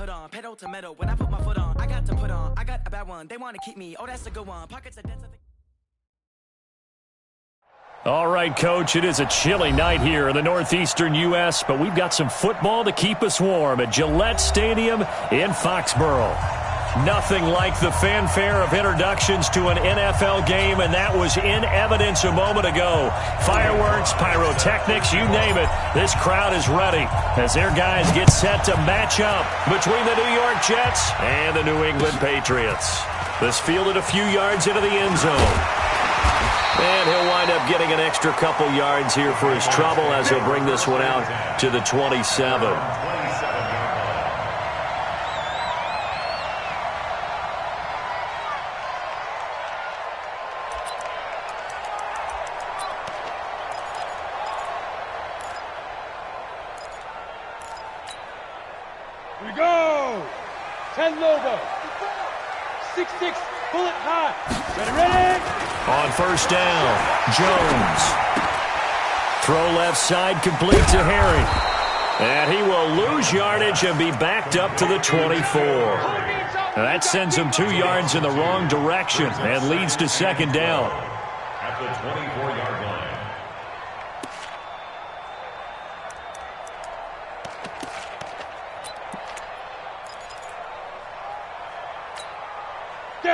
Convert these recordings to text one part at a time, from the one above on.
foot on. Pedal to metal. When I put my foot on, I got to put on. I got a bad one. They want to keep me. Oh, that's a good one. Pockets are dense. All right, Coach, it is a chilly night here in the northeastern U.S., but we've got some football to keep us warm at Gillette Stadium in Foxborough. Nothing like the fanfare of introductions to an NFL game, and that was in evidence a moment ago. Fireworks, pyrotechnics, you name it. This crowd is ready as their guys get set to match up between the New York Jets and the New England Patriots. This fielded a few yards into the end zone. And he'll wind up getting an extra couple yards here for his trouble as he'll bring this one out to the 27. Here we go. 10 logo. 6-6, bullet high. Ready? On first down, Jones. Throw left side, complete to Harry. And he will lose yardage and be backed up to the 24. Now that sends him 2 yards in the wrong direction and leads to second down. At the 24-yard line.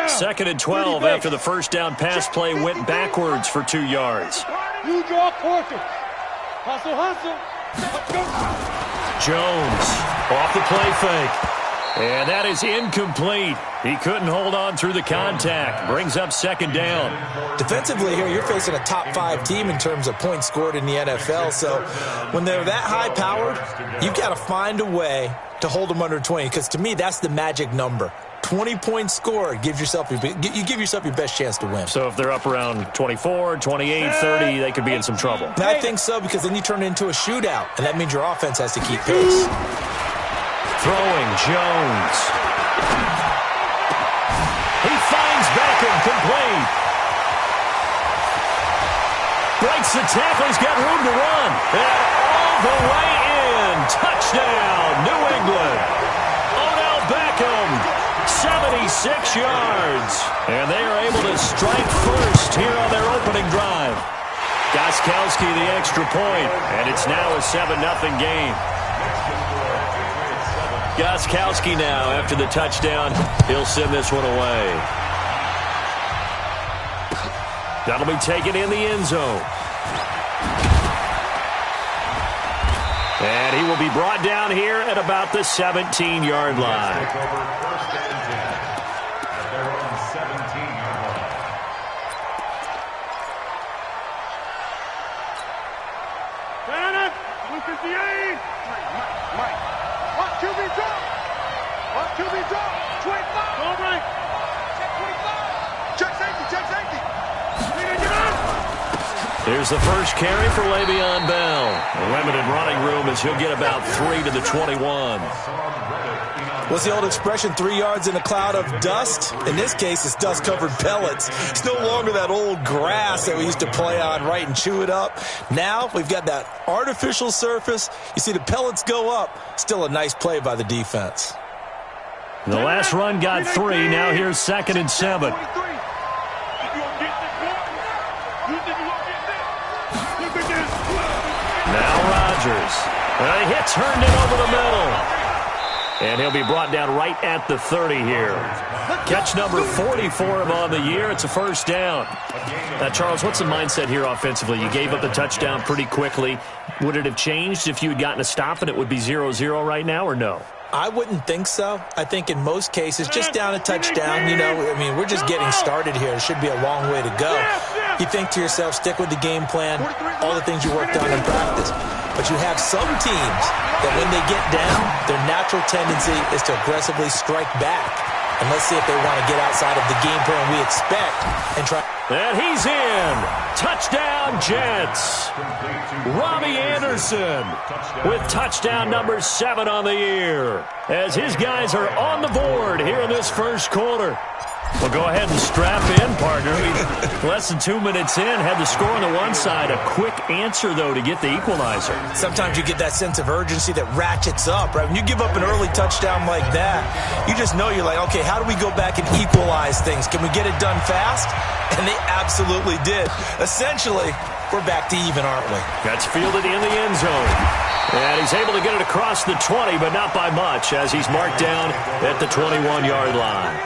Second and 12 after the first down pass play went backwards for 2 yards. You draw quarter. Hustle. Let's go. Jones off the play fake. And that is incomplete. He couldn't hold on through the contact. Brings up second down. Defensively here, you're facing a top 5 team in terms of points scored in the NFL. So when they're that high-powered, you've got to find a way to hold them under 20. Because to me, that's the magic number. 20 points scored, you give yourself your best chance to win. So if they're up around 24, 28, 30, they could be in some trouble. And I think so, because then you turn it into a shootout, and that means your offense has to keep pace. Throwing, Jones. He finds Beckham, complete. Breaks the tackle, he's got room to run. And all the way in. Touchdown, New England. Odell Beckham. 76 yards. And they are able to strike first here on their opening drive. Gostkowski the extra point, and it's now a 7-0 game. Gostkowski now, after the touchdown, he'll send this one away. That'll be taken in the end zone. And he will be brought down here at about the 17-yard line. Here's the first carry for Le'Veon Bell. Limited running room as he'll get about 3 to the 21. What's the old expression, 3 yards in a cloud of dust? In this case, it's dust-covered pellets. It's no longer that old grass that we used to play on, right, and chew it up. Now we've got that artificial surface. You see the pellets go up. Still a nice play by the defense. The last run got 3. Now here's 2nd and 7. Now Rodgers. A hit turned it over the middle. And he'll be brought down right at the 30 here. Catch number 40 for him on the year. It's a first down. Now, Charles, what's the mindset here offensively? You gave up the touchdown pretty quickly. Would it have changed if you had gotten a stop and it would be 0-0 right now, or no? I wouldn't think so. I think in most cases, just down a touchdown, we're just getting started here. It should be a long way to go. You think to yourself, stick with the game plan, all the things you worked on in practice. But you have some teams that when they get down, their natural tendency is to aggressively strike back. And let's see if they want to get outside of the game plan we expect and try. And he's in. Touchdown, Jets. Robbie Anderson with touchdown number 7 on the year as his guys are on the board here in this first quarter. Well, go ahead and strap in, partner. Less than 2 minutes in, had the score on the one side. A quick answer, though, to get the equalizer. Sometimes you get that sense of urgency that ratchets up, right? When you give up an early touchdown like that, you just know you're like, okay, how do we go back and equalize things? Can we get it done fast? And they absolutely did. Essentially, we're back to even, aren't we? That's fielded in the end zone. And he's able to get it across the 20, but not by much, as he's marked down at the 21-yard line.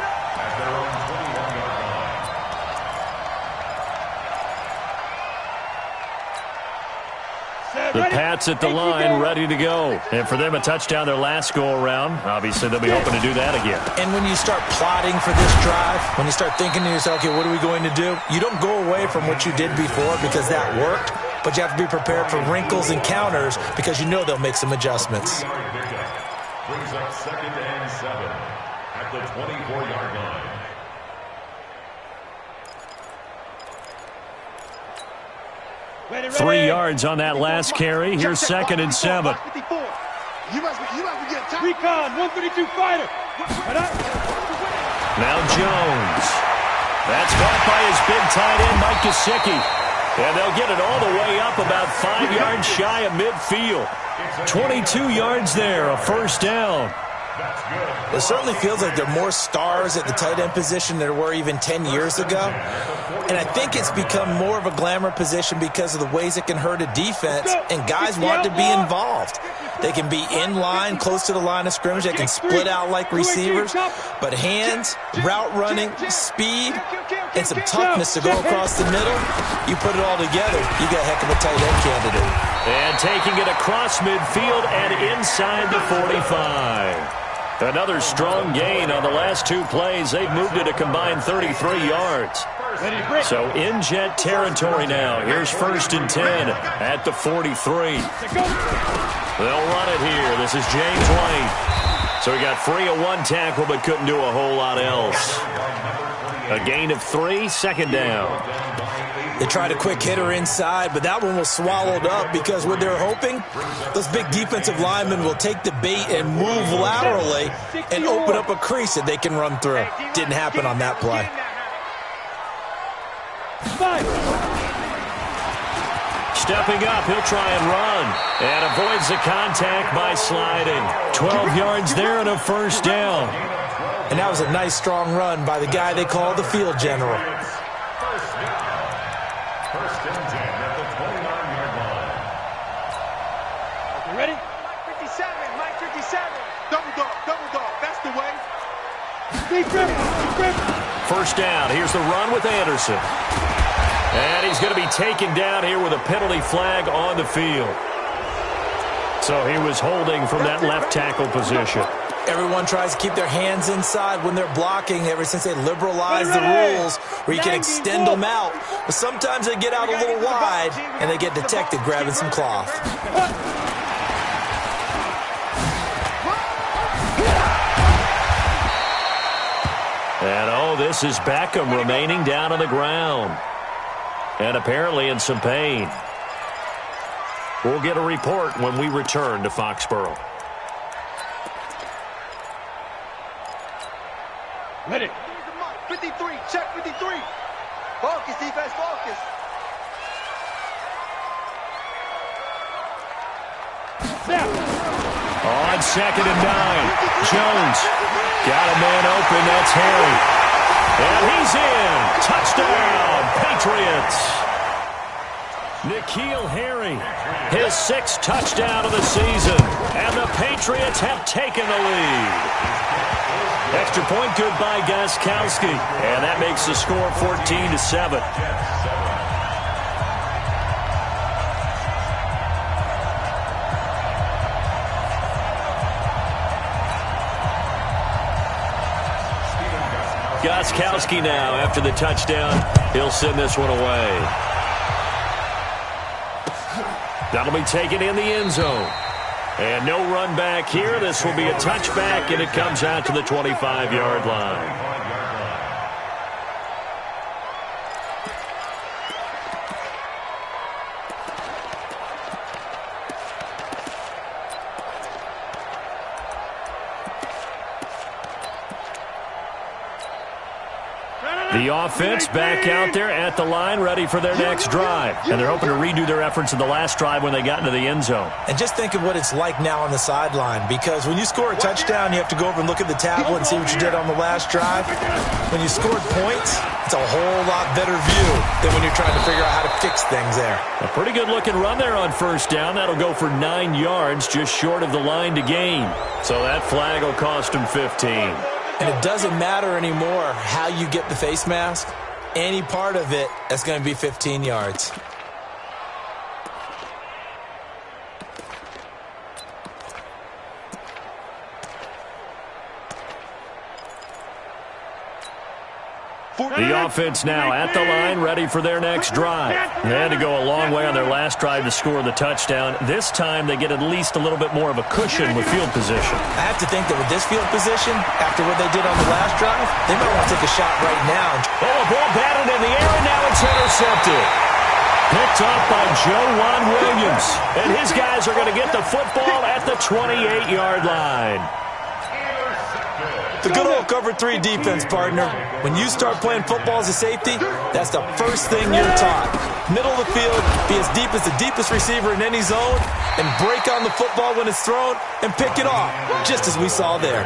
The Pats at the line, ready to go. And for them, a touchdown their last go-around. Obviously, they'll be hoping to do that again. And when you start plotting for this drive, when you start thinking to yourself, okay, what are we going to do? You don't go away from what you did before because that worked, but you have to be prepared for wrinkles and counters because you know they'll make some adjustments. Brings up 2nd and 7 at the 24-yard line. 3 yards on that last carry. Here's 2nd and 7. Recon, 132 fighter. Now Jones. That's caught by his big tight end, Mike Gesicki. And they'll get it all the way up about 5 yards shy of midfield. 22 yards there, a first down. It certainly feels like there are more stars at the tight end position than there were even 10 years ago. And I think it's become more of a glamour position because of the ways it can hurt a defense, and guys want to be involved. They can be in line, close to the line of scrimmage. They can split out like receivers. But hands, route running, speed, and some toughness to go across the middle, you put it all together, you got a heck of a tight end candidate. And taking it across midfield and inside the 45. Another strong gain on the last 2 plays. They've moved it a combined 33 yards. So in jet territory now. Here's 1st and 10 at the 43. They'll run it here. This is James White. So he got free of 1 tackle but couldn't do a whole lot else. A gain of 3, 2nd down. They tried a quick hitter inside, but that one was swallowed up because what they're hoping, those big defensive linemen will take the bait and move laterally and open up a crease that they can run through. Didn't happen on that play. Stepping up, he'll try and run. And avoids the contact by sliding. 12 yards there and a first down. And that was a nice, strong run by the guy they call the field general. First and 10 at the 29-yard line. You ready? Mike 57, Mike 57. Double dog, that's the way. Deep grip. First down, here's the run with Anderson. And he's going to be taken down here with a penalty flag on the field. So he was holding from that left tackle position. Everyone tries to keep their hands inside when they're blocking ever since they liberalized the rules where you can extend them out. But sometimes they get out a little wide and they get detected grabbing some cloth. And oh, this is Beckham remaining down on the ground. And apparently in some pain. We'll get a report when we return to Foxborough. Ready. 53, check 53. Focus, defense, focus. On 2nd and 9. Jones got a man open. That's Harry. And he's in. Touchdown, Patriots. N'Keal Harry, his 6th touchdown of the season. And the Patriots have taken the lead. Extra point good by Gostkowski. And that makes the score 14-7. Gostkowski now, after the touchdown, he'll send this one away. That'll be taken in the end zone. And no run back here. This will be a touchback, and it comes out to the 25-yard line. The offense back out there at the line, ready for their next drive. And they're hoping to redo their efforts in the last drive when they got into the end zone. And just think of what it's like now on the sideline, because when you score a touchdown, you have to go over and look at the tablet and see what you did on the last drive. When you scored points, it's a whole lot better view than when you're trying to figure out how to fix things there. A pretty good-looking run there on first down. That'll go for 9 yards, just short of the line to gain. So that flag will cost him 15. And it doesn't matter anymore how you get the face mask. Any part of it, that's going to be 15 yards. The offense now at the line, ready for their next drive. They had to go a long way on their last drive to score the touchdown. This time they get at least a little bit more of a cushion with field position. I have to think that with this field position, after what they did on the last drive, they might want to take a shot right now. Oh, a ball batted in the air, and now it's intercepted. Picked up by Juwan Williams. And his guys are going to get the football at the 28-yard line. The good old cover 3 defense, partner. When you start playing football as a safety, that's the first thing you're taught. Middle of the field, be as deep as the deepest receiver in any zone, and break on the football when it's thrown and pick it off, just as we saw there.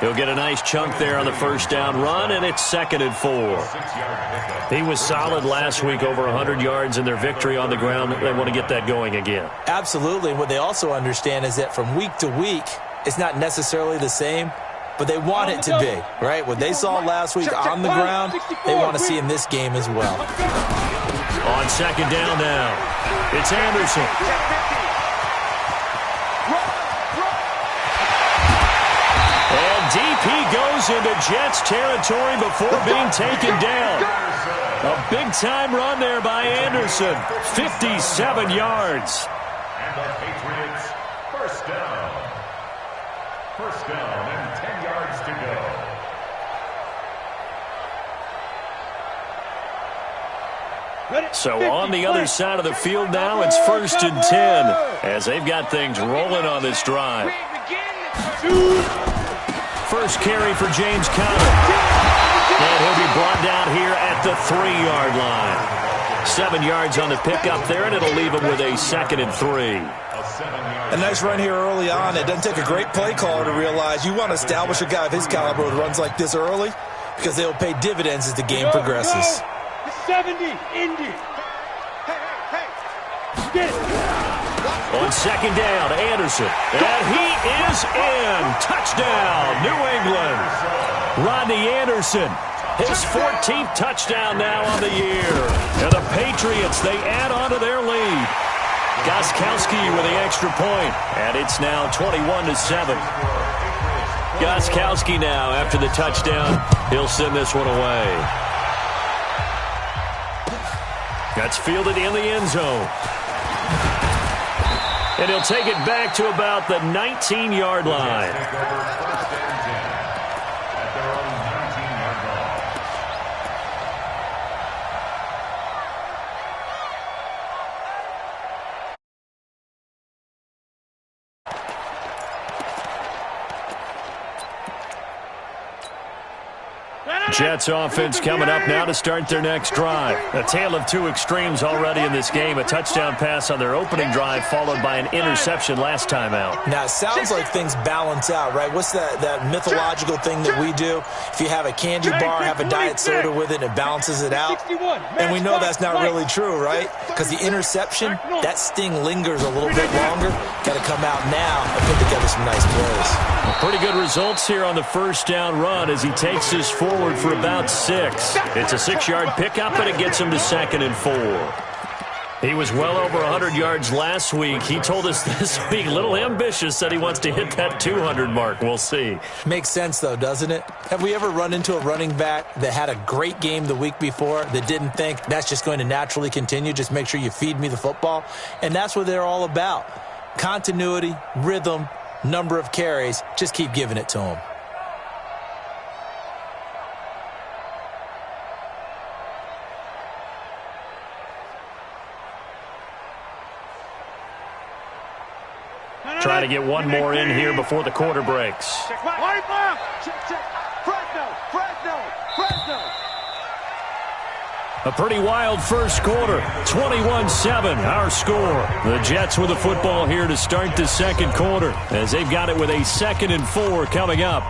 He'll get a nice chunk there on the first down run, and it's 2nd and 4. He was solid last week, over 100 yards in their victory on the ground. They want to get that going again. Absolutely. What they also understand is that from week to week, it's not necessarily the same, but they want it to be, right? What they saw last week on the ground, they want to see in this game as well. On 2nd down now, it's Anderson. And DP goes into Jets territory before being taken down. A big-time run there by Anderson, 57 yards. And the Patriots, first down. First down and 10 yards to go. So on the other side of the field now, it's 1st and 10 as they've got things rolling on this drive. First carry for James Conner. And he'll be brought down here at the 3-yard line. 7 yards on the pickup there, and it'll leave him with a 2nd and 3. A nice run here early on. It doesn't take a great play caller to realize you want to establish a guy of his caliber with runs like this early, because they'll pay dividends as the game progresses. 70, Indy. Get it. On 2nd down, Anderson. And he is in. Touchdown, New England. Rodney Anderson, his 14th touchdown now on the year. And the Patriots, they add on to their lead. Gostkowski with the extra point, and it's now 21-7. Gostkowski now, after the touchdown, he'll send this one away. That's fielded in the end zone. And he'll take it back to about the 19-yard line. Jets offense coming up now to start their next drive. A tale of 2 extremes already in this game. A touchdown pass on their opening drive followed by an interception last time out. Now, it sounds like things balance out, right? What's that mythological thing that we do? If you have a candy bar, have a diet soda with it, and it balances it out. And we know that's not really true, right? Because the interception, that sting lingers a little bit longer. Got to come out now and put together some nice plays. Pretty good results here on the first down run as he takes this forward for about 6. It's a 6-yard pickup, and it gets him to 2nd and 4. He was well over 100 yards last week. He told us this week, a little ambitious, that he wants to hit that 200 mark. We'll see. Makes sense, though, doesn't it? Have we ever run into a running back that had a great game the week before that didn't think that's just going to naturally continue? Just make sure you feed me the football. And that's what they're all about. Continuity, rhythm, number of carries. Just keep giving it to them. Trying to get one more in here before the quarter breaks. Check, check. Fresno. A pretty wild first quarter, 21-7, our score. The Jets with the football here to start the second quarter as they've got it with a 2nd and 4 coming up.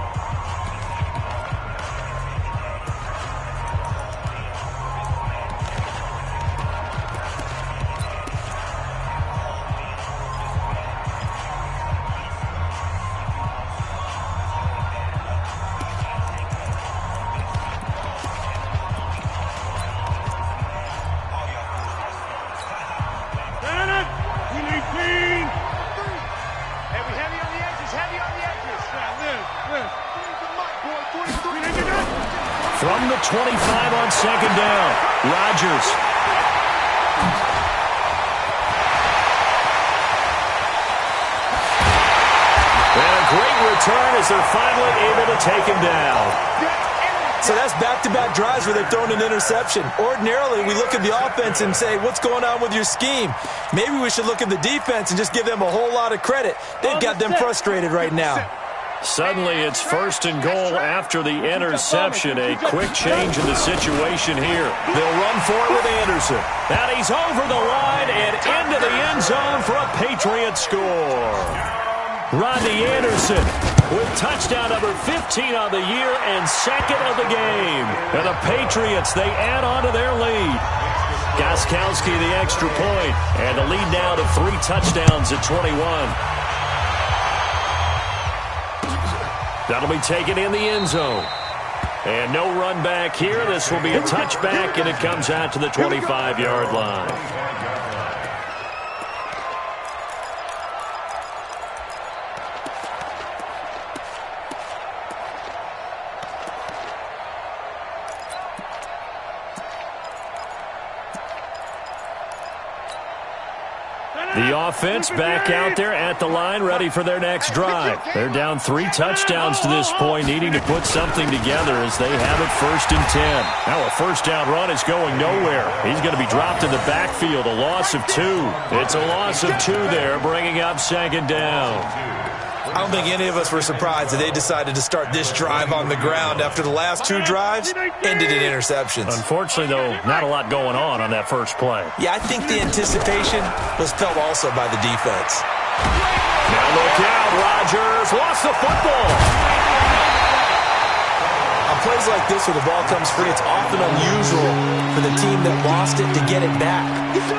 From the 25 on 2nd down, Rodgers. And a great return as they're finally able to take him down. So that's back-to-back drives where they've thrown an interception. Ordinarily, we look at the offense and say, what's going on with your scheme? Maybe we should look at the defense and just give them a whole lot of credit. They've got them frustrated right now. Suddenly, it's 1st and goal after the interception. A quick change in the situation here. They'll run for it with Anderson. And he's over the line and into the end zone for a Patriot score. Rodney Anderson with touchdown number 15 on the year and 2nd of the game. And the Patriots, they add on to their lead. Gostkowski the extra point. And the lead now to 3 touchdowns at 21. That'll be taken in the end zone. And no run back here. This will be a touchback, and it comes out to the 25-yard line. The offense back out there at the line, ready for their next drive. They're down 3 touchdowns to this point, needing to put something together as they have it 1st and 10. Now a first down run is going nowhere. He's going to be dropped in the backfield, a loss of 2. It's a loss of 2 there, bringing up 2nd down. I don't think any of us were surprised that they decided to start this drive on the ground after the last 2 drives ended in interceptions. Unfortunately, though, not a lot going on that first play. Yeah, I think the anticipation was felt also by the defense. Now look out, Rodgers lost the football. On plays like this where the ball comes free, it's often unusual for the team that lost it to get it back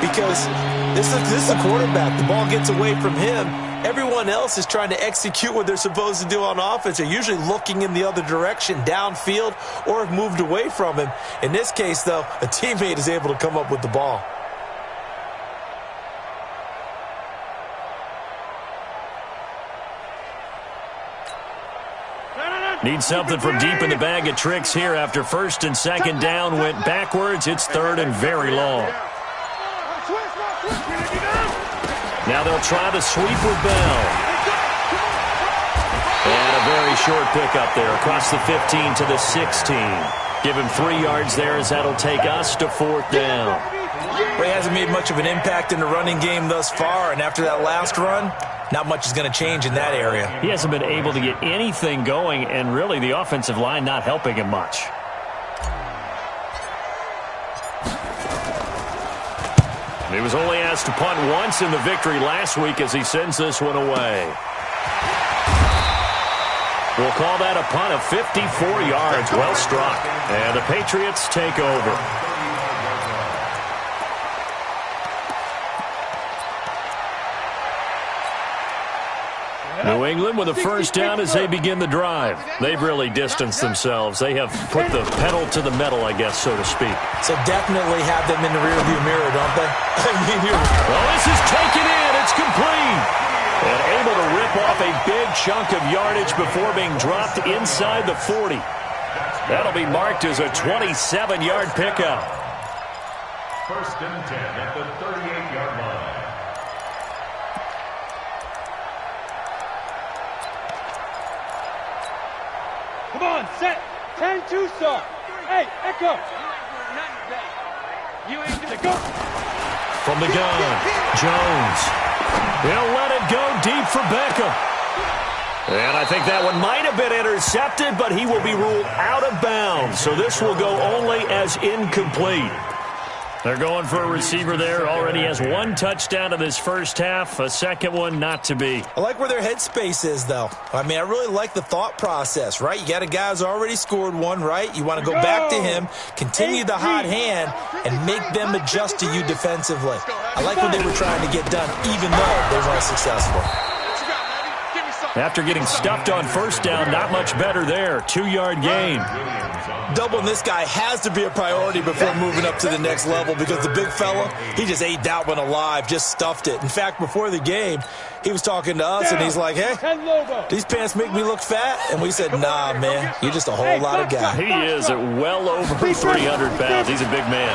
because this is a quarterback. The ball gets away from him. Everyone else is trying to execute what they're supposed to do on offense. They're usually looking in the other direction, downfield, or have moved away from him. In this case, though, a teammate is able to come up with the ball. Need something from deep in the bag of tricks here after 1st and 2nd down went backwards. It's 3rd and very long. Now they'll try to sweep with Bell. And a very short pickup there across the 15 to the 16. Give him 3 yards there as that'll take us to 4th down. He hasn't made much of an impact in the running game thus far, and after that last run, not much is going to change in that area. He hasn't been able to get anything going, and really the offensive line not helping him much. He was only asked to punt once in the victory last week as he sends this one away. We'll call that a punt of 54 yards. Well struck. And the Patriots take over. New England with a first down as they begin the drive. They've really distanced themselves. They have put the pedal to the metal, I guess, so to speak. So definitely have them in the rearview mirror, don't they? Well, this is taken in. It's complete. And able to rip off a big chunk of yardage before being dropped inside the 40. That'll be marked as a 27-yard pickup. 1st and 10 at the 38-yard line. Come on, set. 10-2 stop. Hey, Echo. You ain't gonna go. From the gun, Jones. He'll let it go deep for Beckham. And I think that one might have been intercepted, but he will be ruled out of bounds. So this will go only as incomplete. They're going for a receiver there. Already has one touchdown in this first half. A second one not to be. I like where their headspace is, though. I mean, I really like the thought process, right? You got a guy who's already scored one, right? You want to go back to him, continue the hot hand, and make them adjust to you defensively. I like what they were trying to get done, even though they weren't successful. After getting stuffed on first down, not much better there. 2-yard gain. Doubling this guy has to be a priority before moving up to the next level because the big fella, he just ate that one alive, just stuffed it. In fact, before the game, he was talking to us, and he's like, hey, these pants make me look fat? And we said, nah, man, you're just a whole lot of guy. He is at well over 300 pounds. He's a big man.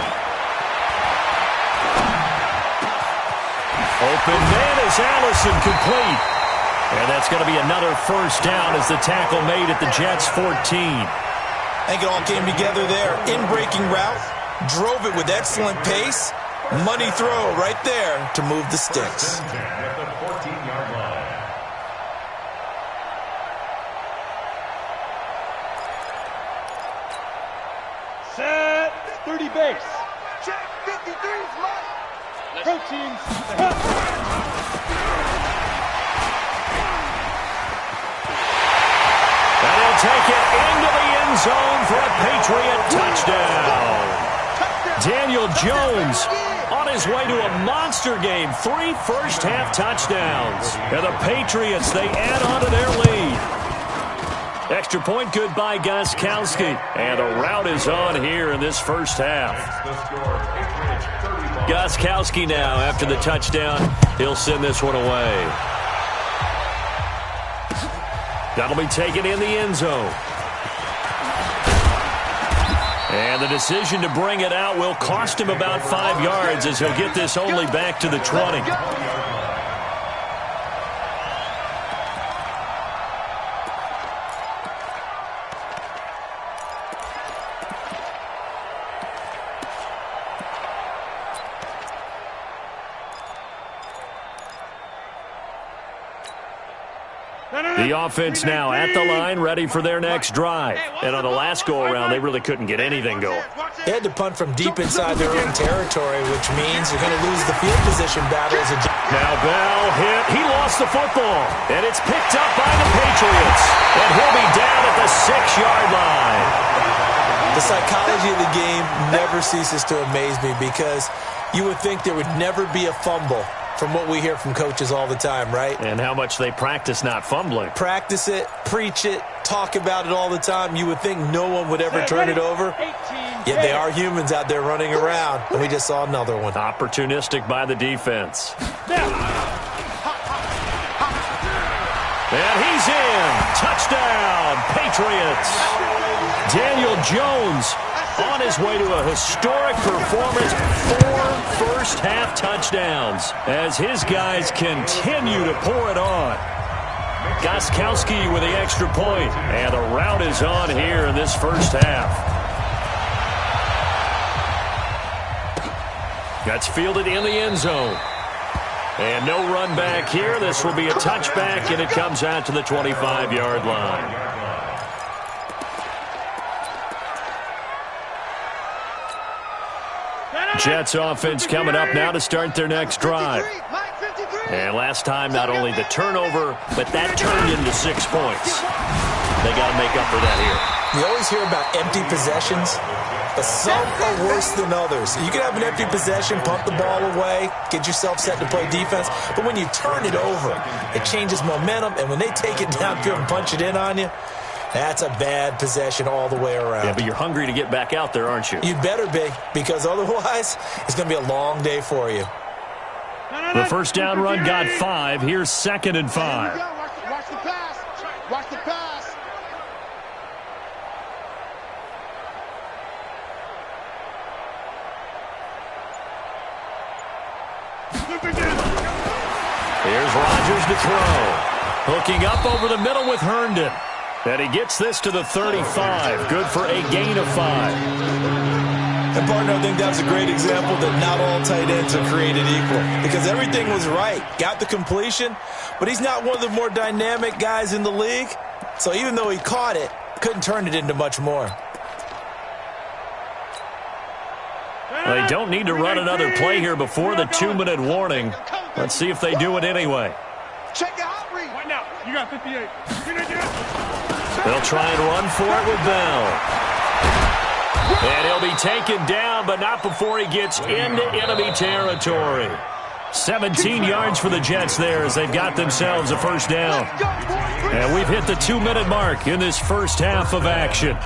Open man is Allison, complete. And that's going to be another first down as the tackle made at the Jets' 14. I think it all came together there. In-breaking route, drove it with excellent pace. Money throw right there to move the sticks. At the 14-yard line. Set 30 base. Check 53's Mike. Proteins. Take it into the end zone for a Patriot touchdown. Daniel Jones on his way to a monster game. 3 first-half touchdowns. And the Patriots, they add on to their lead. Extra point good by Gostkowski. And the route is on here in this first half. Gostkowski now after the touchdown. He'll send this one away. That'll be taken in the end zone. And the decision to bring it out will cost him about 5 yards as he'll get this only back to the 20. The offense now at the line, ready for their next drive. And on the last go-around, they really couldn't get anything going. They had to punt from deep inside their own territory, which means you're going to lose the field position battle as a... Now Bell hit. He lost the football. And it's picked up by the Patriots. And he'll be down at the 6-yard line. The psychology of the game never ceases to amaze me because you would think there would never be a fumble from what we hear from coaches all the time, right? And how much they practice not fumbling. Practice it, preach it, talk about it all the time. You would think no one would ever turn it over. Yet they are humans out there running around, and we just saw another one. Opportunistic by the defense. And he's in. Touchdown, Patriots. Daniel Jones on his way to a historic performance. 4 first-half touchdowns as his guys continue to pour it on. Gostkowski with the extra point. And the route is on here in this first half. That's fielded in the end zone. And no run back here. This will be a touchback, and it comes out to the 25-yard line. Jets offense coming up now to start their next drive. And last time, not only the turnover, but that turned into 6 points. They got to make up for that here. You always hear about empty possessions, but some are worse than others. You can have an empty possession, pump the ball away, get yourself set to play defense, but when you turn it over, it changes momentum, and when they take it downfield and punch it in on you, that's a bad possession all the way around. Yeah, but you're hungry to get back out there, aren't you? You'd better be, because otherwise, it's going to be a long day for you. The first down run got 5. Here's 2nd and 5. Watch the pass. Watch the pass. Here's Rodgers to throw. Hooking up over the middle with Herndon. And he gets this to the 35. Good for a gain of 5. And, partner, I think that was a great example that not all tight ends are created equal. Because everything was right. Got the completion, but he's not one of the more dynamic guys in the league. So even though he caught it, couldn't turn it into much more. They don't need to run another play here before the 2-minute warning. Let's see if they do it anyway. Check your hot read. Right now, you got 58. They'll try and run for it with Bell. And he'll be taken down, but not before he gets into enemy territory. 17 yards for the Jets there as they've got themselves a first down. And we've hit the 2-minute mark in this first half of action.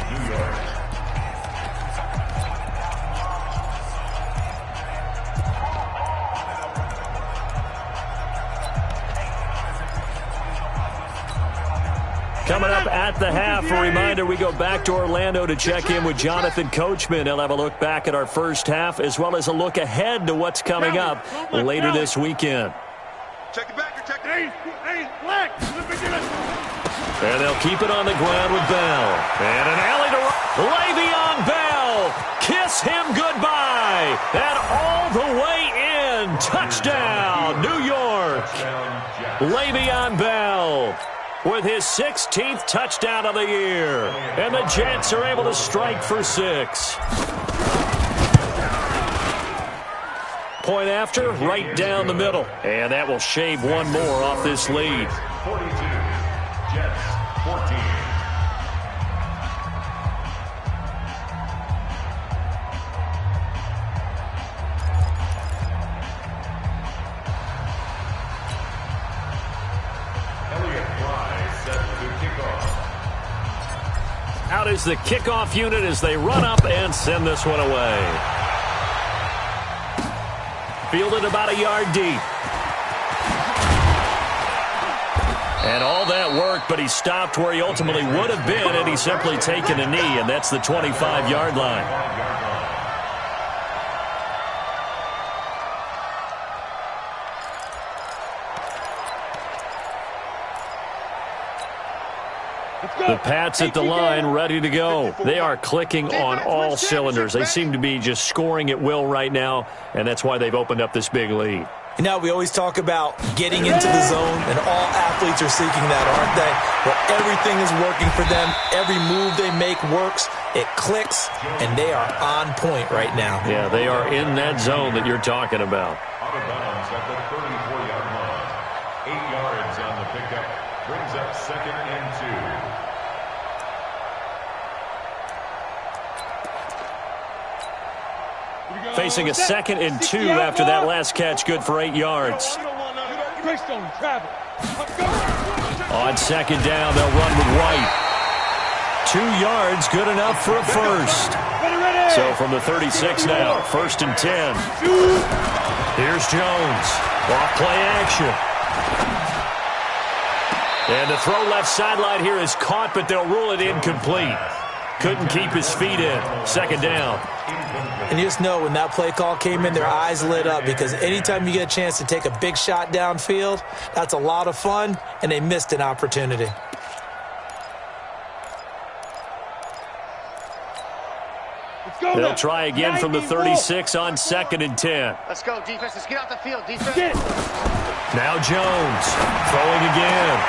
Coming up at the half, a reminder, we go back to Orlando to check in with Jonathan Coachman. He'll have a look back at our first half as well as a look ahead to what's coming up later this weekend. Check it back. Check it. Hey, black. And they'll keep it on the ground with Bell. And an alley to Le'Veon Bell. Kiss him goodbye. And all the way in. Touchdown, New York. Le'Veon Bell with his 16th touchdown of the year. And the Jets are able to strike for 6. Point after, right down the middle. And that will shave one more off this lead. 42, Jets 14. Out is the kickoff unit as they run up and send this one away. Fielded about a yard deep. And all that work, but he stopped where he ultimately would have been had he simply taken a knee, and that's the 25-yard line. The Pats at the line, ready to go. They are clicking on all cylinders. They seem to be just scoring at will right now, and that's why they've opened up this big lead. You know, we always talk about getting into the zone, and all athletes are seeking that, aren't they? Where everything is working for them. Every move they make works. It clicks, and they are on point right now. Yeah, they are in that zone that you're talking about. Out of bounds at the 34-yard line. 8 yards on the pickup. Brings up 2nd and 2. Facing a 2nd and 2 after that last catch, good for 8 yards. On 2nd down, they'll run with White. 2 yards, good enough for a first. So from the 36 now, 1st and 10. Here's Jones. Off play action. And the throw left sideline here is caught, but they'll rule it incomplete. Couldn't keep his feet in. 2nd down. And you just know when that play call came in, their eyes lit up, because anytime you get a chance to take a big shot downfield, that's a lot of fun, and they missed an opportunity. They'll try again from the 36 on 2nd and 10. Let's go, defense. Let's get out the field, defense. Now Jones throwing again.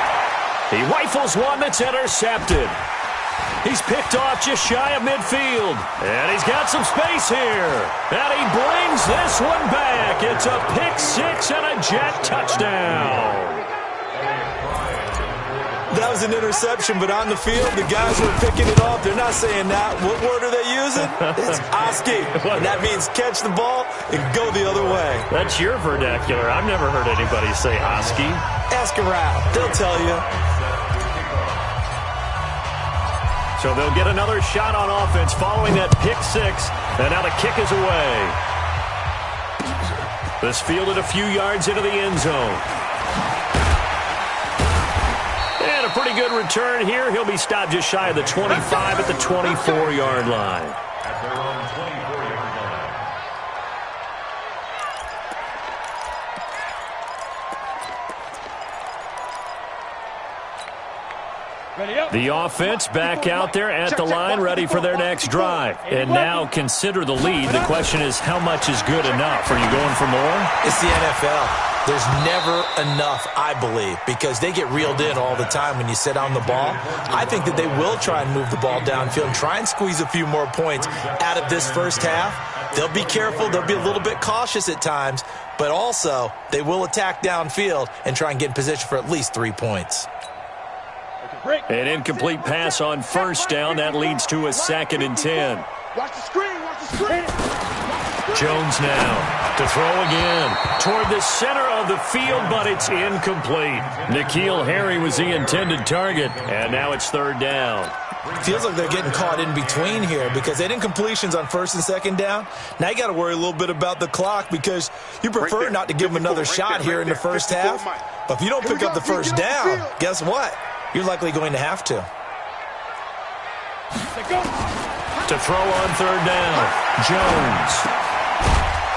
He rifles one that's intercepted. He's picked off just shy of midfield. And he's got some space here. And he brings this one back. It's a pick 6 and a Jet touchdown. That was an interception, but on the field, the guys who are picking it off, they're not saying that. What word are they using? It's Oski. And that means catch the ball and go the other way. That's your vernacular. I've never heard anybody say Oski. Ask around. They'll tell you. So they'll get another shot on offense following that pick 6. And now the kick is away. This fielded a few yards into the end zone. And a pretty good return here. He'll be stopped just shy of the 25 at the 24-yard line. At their own 24-yard line. The offense back out there at the line, ready for their next drive. And now consider the lead. The question is, how much is good enough? Are you going for more? It's the NFL. There's never enough, I believe, because they get reeled in all the time when you sit on the ball. I think that they will try and move the ball downfield and try and squeeze a few more points out of this first half. They'll be careful. They'll be a little bit cautious at times, but also they will attack downfield and try and get in position for at least 3 points. An incomplete pass on first down. That leads to a 2nd and 10. Watch the screen. Watch the screen. Jones now to throw again toward the center of the field, but it's incomplete. N'Keal Harry was the intended target, and now it's 3rd down. Feels like they're getting caught in between here because they didn't incompletions on 1st and 2nd down. Now you got to worry a little bit about the clock because you prefer not to give them another shot here in the first half. But if you don't pick up the first down, guess what? You're likely going to have to. To throw on 3rd down, Jones.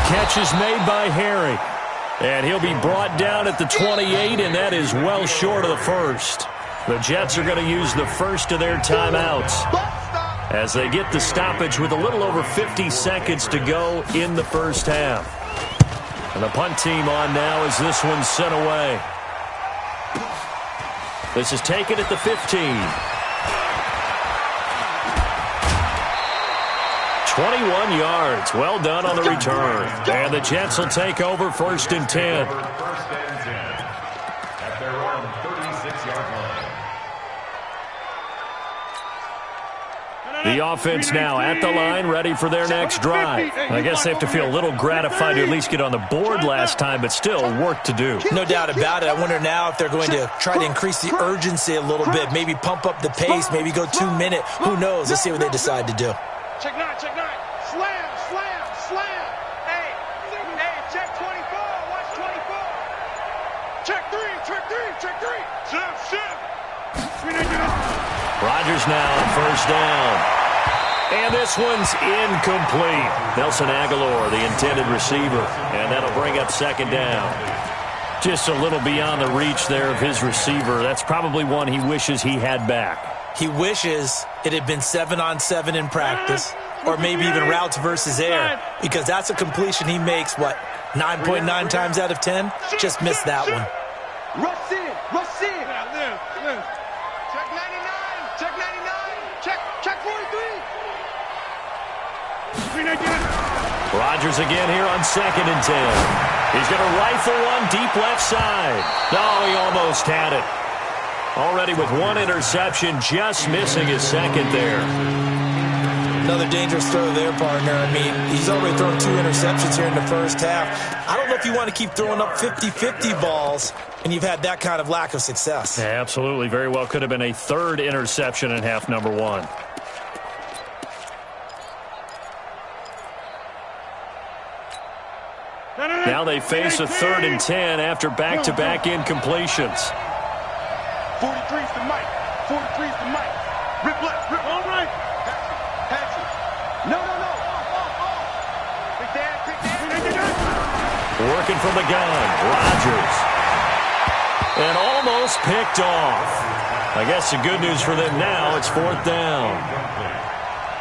Catch is made by Harry. And he'll be brought down at the 28, and that is well short of the first. The Jets are going to use the first of their timeouts as they get the stoppage with a little over 50 seconds to go in the first half. And the punt team on now as this one's sent away. This is taken at the 15. 21 yards. Well done on the return. And the Jets will take over 1st and 10. First and 10 at their own 36-yard line. The offense now at the line, ready for their next drive. I guess they have to feel a little gratified to at least get on the board last time, but still work to do. No doubt about it. I wonder now if they're going to try to increase the urgency a little bit, maybe pump up the pace, maybe go 2 minute. Who knows? Let's see what they decide to do. Check 9, check 9. Slam, slam, slam. Hey, check 24. Watch 24. Check 3, check 3, check 3. Shift. Rodgers now on 1st down. And this one's incomplete. Nelson Aguilar, the intended receiver. And that'll bring up 2nd down. Just a little beyond the reach there of his receiver. That's probably one he wishes he had back. He wishes it had been 7-on-7 in practice, or maybe even routes versus air, because that's a completion he makes, 9.9 times out of 10? Just missed that one. Rush in. Check 99, check 99. Check 43. Rodgers again here on 2nd and 10. He's going to rifle one deep left side. Oh, he almost had it. Already with 1 interception, just missing his 2nd there. Another dangerous throw there, partner. I mean, he's already thrown 2 interceptions here in the first half. I don't know if you want to keep throwing up 50-50 balls, and you've had that kind of lack of success. Yeah, absolutely. Very well could have been a 3rd interception in half number 1. Now they face a 3rd and 10 after back-to-back incompletions. 43's the mic. 43's the mic. Rip left. Rip all right. Pass it. No. Big Dan. Working from the gun. Rodgers. And almost picked off. I guess the good news for them now, it's 4th down.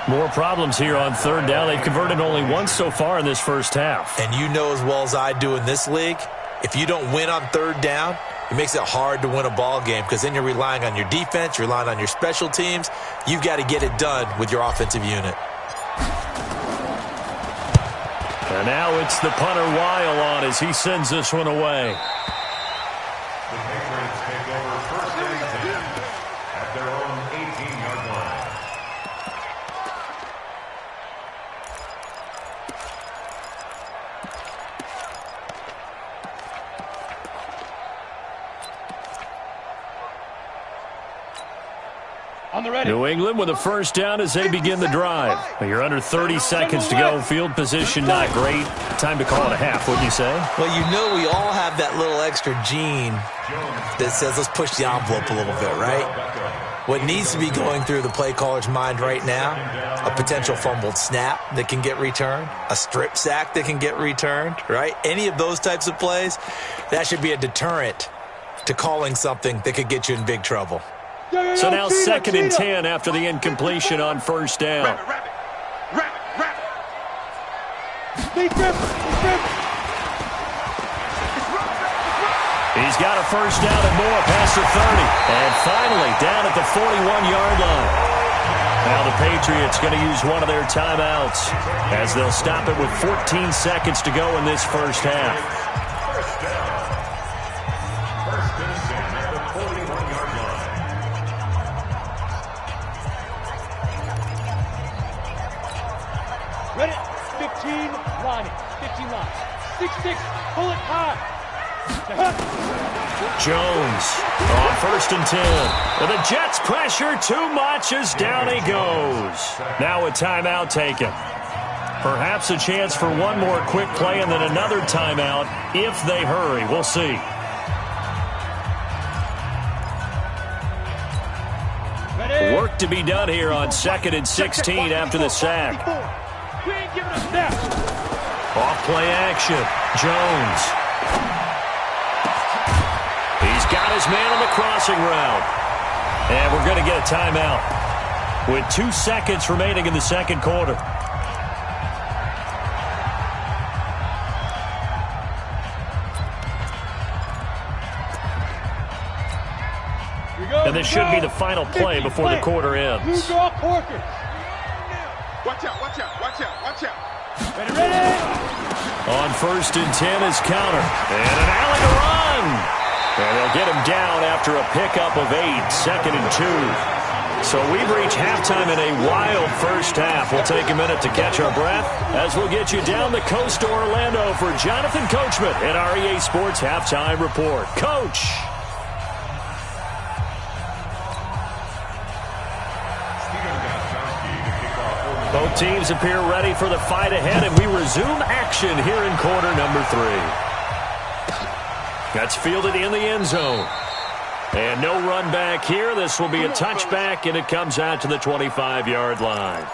More problems here on 3rd down. They've converted only once so far in this first half. And you know as well as I do in this league, if you don't win on 3rd down, it makes it hard to win a ball game because then you're relying on your defense, you're relying on your special teams. You've got to get it done with your offensive unit. And now it's the punter Weil on as he sends this one away. The Patriots take over 1st and 10 at their own 18-yard line. New England with a 1st down as they begin the drive. You're under 30 seconds to go. Field position not great. Time to call it a half, wouldn't you say? Well, you know we all have that little extra gene that says let's push the envelope a little bit, right? What needs to be going through the play caller's mind right now, a potential fumbled snap that can get returned, a strip sack that can get returned, right? Any of those types of plays, that should be a deterrent to calling something that could get you in big trouble. So now 2nd and 10 after the incompletion on 1st down. Rabbit. He's got a 1st down and more past the 30. And finally down at the 41-yard line. Now the Patriots going to use one of their timeouts as they'll stop it with 14 seconds to go in this first half. First down. First and 10 at the 41-yard line. Ready? 15 lining. 15 lines. 6-6. Pull it high. Jones on first and 10. And the Jets pressure too much as down he goes. Now a timeout taken. Perhaps a chance for one more quick play and then another timeout if they hurry. We'll see. Ready? Work to be done here on 2nd and 16 after the sack. We ain't giving up that. Off play action. Jones. He's got his man on the crossing route. And we're going to get a timeout with 2 seconds remaining in the second quarter. And this should be the final play before the quarter ends. Blue draw Corkers. Watch out, watch out, watch out, watch out. Ready, ready. On first and 10 is counter. And an alley to run. And they'll get him down after a pickup of 8, 2nd and 2. So we've reached halftime in a wild first half. We'll take a minute to catch our breath as we'll get you down the coast to Orlando for Jonathan Coachman at our EA Sports Halftime Report. Coach. Both teams appear ready for the fight ahead, and we resume action here in quarter number 3. That's fielded in the end zone. And no run back here. This will be a touchback, and it comes out to the 25-yard line.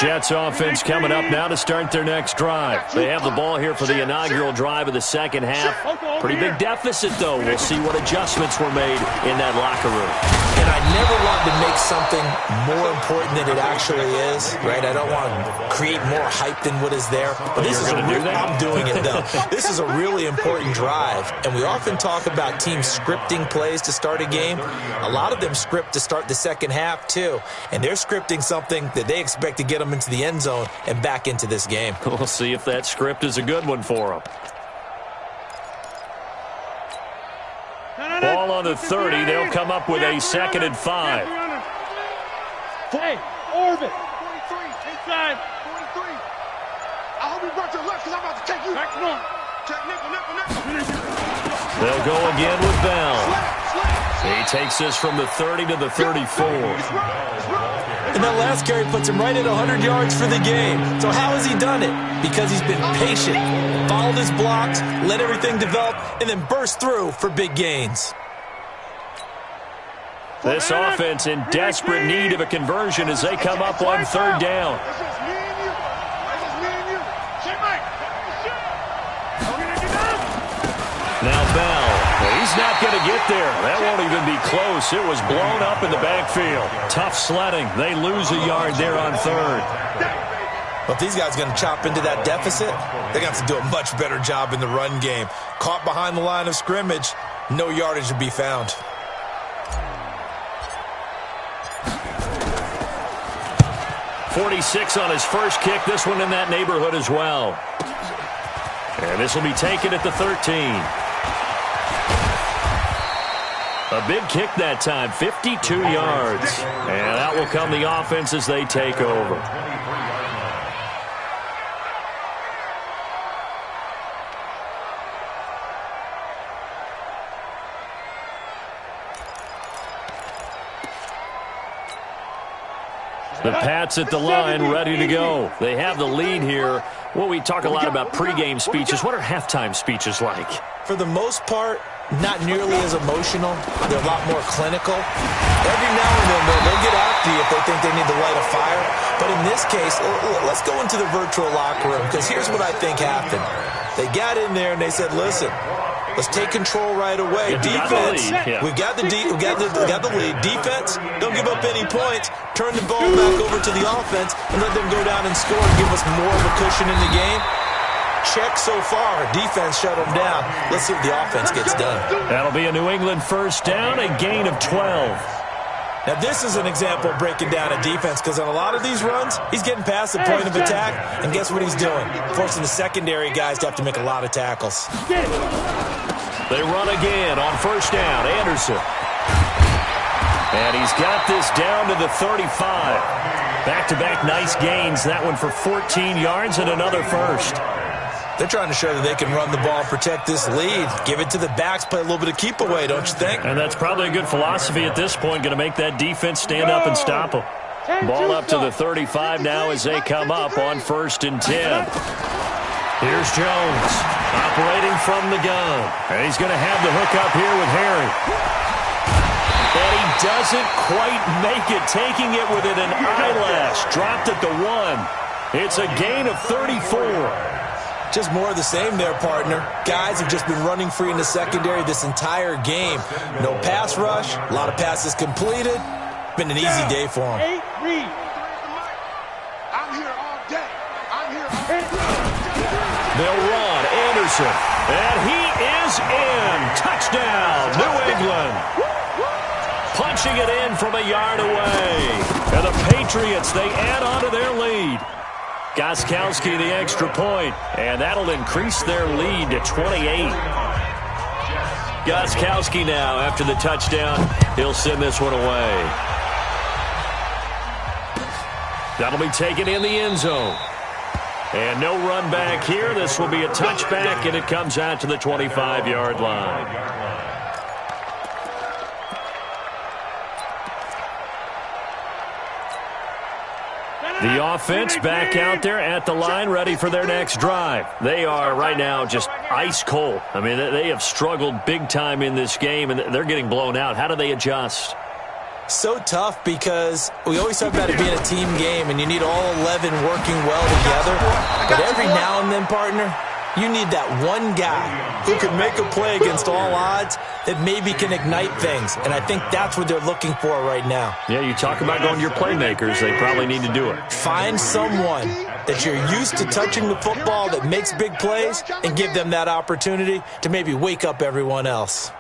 Jets offense coming up now to start their next drive. They have the ball here for the inaugural drive of the second half. Pretty big deficit, though. We'll see what adjustments were made in that locker room. And I never want to make something more important than it actually is, right? I don't want to create more hype than what is there. But this is I'm doing it, though. This is a really important drive. And we often talk about teams scripting plays to start a game. A lot of them script to start the second half, too. And they're scripting something that they expect to get them into the end zone and back into this game. We'll see if that script is a good one for them. Ball on the 30. They'll come up with a 2nd and 5. Hey, orbit. 43, inside. 43. I hope you brought your left because I'm about to take you. Back north. Check nickel. They'll go again with Bell. Slam. He takes this from the 30 to the 34. And that last carry puts him right at 100 yards for the game. So how has he done it? Because he's been patient, followed his blocks, let everything develop, and then burst through for big gains. This offense in desperate need of a conversion as they come up on 3rd down. This is me and you. This is me and you. Shit, Mike. Now Bell. He's not going to get there. That won't even be close. It was blown up in the backfield. Tough sledding. They lose a yard there on 3rd. Well, if these guys are going to chop into that deficit, they're going to have to do a much better job in the run game. Caught behind the line of scrimmage, no yardage to be found. .46 on his first kick. This one in that neighborhood as well. And this will be taken at the 13. A big kick that time, 52 yards. And that will come the offense as they take over. The Pats at the line, ready to go. They have the lead here. Well, we talk a lot about pregame speeches. What are halftime speeches like? For the most part, not nearly as emotional. They're a lot more clinical. Every now and then, they'll get after you if they think they need to light a fire. But in this case, let's go into the virtual locker room, because here's what I think happened. They got in there and they said, listen, let's take control right away. Defense, we've got the lead. Defense, don't give up any points. Turn the ball back over to the offense and let them go down and score and give us more of a cushion in the game. check so far. Defense shut them down. Let's see what the offense gets done. That'll be a New England first down, a gain of 12. Now, this is an example of breaking down a defense because on a lot of these runs, he's getting past the point of attack, and guess what he's doing? Forcing the secondary guys to have to make a lot of tackles. They run again on first down. Anderson. And he's got this down to the 35. Back-to-back nice gains. That one for 14 yards and another first. They're trying to show that they can run the ball and protect this lead. Give it to the backs, play a little bit of keep away, don't you think? And that's probably a good philosophy at this point. Going to make that defense stand up and stop them. Ball up to the 35 now as they come up on 1st and 10. Here's Jones operating from the gun. And he's going to have the hook up here with Harry. And he doesn't quite make it, taking it within an eyelash. Dropped at the 1. It's a gain of 34. Just more of the same there, partner. Guys have just been running free in the secondary this entire game. No pass rush, a lot of passes completed. Been an easy day for them. I'm here all day. I'm here all day. They'll run. Anderson. And he is in. Touchdown, New England. Punching it in from a yard away. And the Patriots, they add on to their lead. Gostkowski the extra point, and that'll increase their lead to 28. Gostkowski now, after the touchdown, he'll send this one away. That'll be taken in the end zone. And no run back here. This will be a touchback, and it comes out to the 25-yard line. The offense back out there at the line, ready for their next drive. They are right now just ice cold. I mean, they have struggled big time in this game, and they're getting blown out. How do they adjust? So tough because we always talk about it being a team game, and you need all 11 working well together. But every now and then, partner, you need that one guy who can make a play against all odds that maybe can ignite things. And I think that's what they're looking for right now. Yeah, you talk about going to your playmakers. They probably need to do it. Find someone that you're used to touching the football that makes big plays and give them that opportunity to maybe wake up everyone else.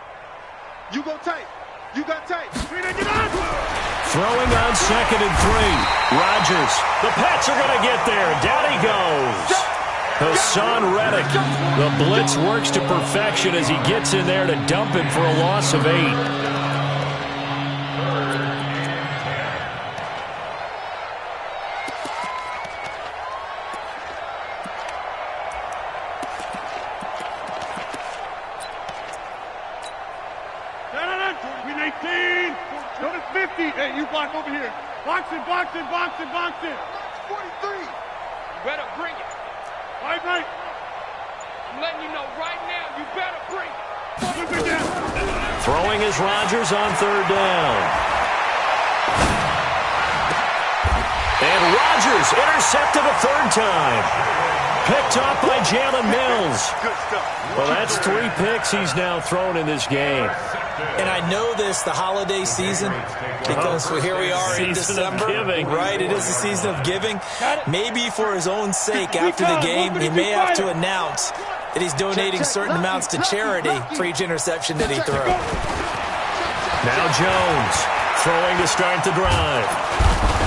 You go tight. You got tight. Throwing on 2nd and 3. Rodgers. The Pats are going to get there. Down he goes. Hassan Reddick. The blitz works to perfection as he gets in there to dump it for a loss of 8. Go to 50. Hey, you block over here. Box it, box it, box it, box it. 43. You better bring it. Right. I'm letting you know right now, you better bring it. Throwing is Rodgers on 3rd down. And Rodgers intercepted a 3rd time. Picked off by Jalen Mills. Well, that's 3 picks he's now thrown in this game. And I know this, the holiday season, because here we are in December. Right, it is the season of giving. Maybe for his own sake, after the game, he may have to announce that he's donating certain amounts to charity for each interception that he throws. Now Jones throwing to start the drive.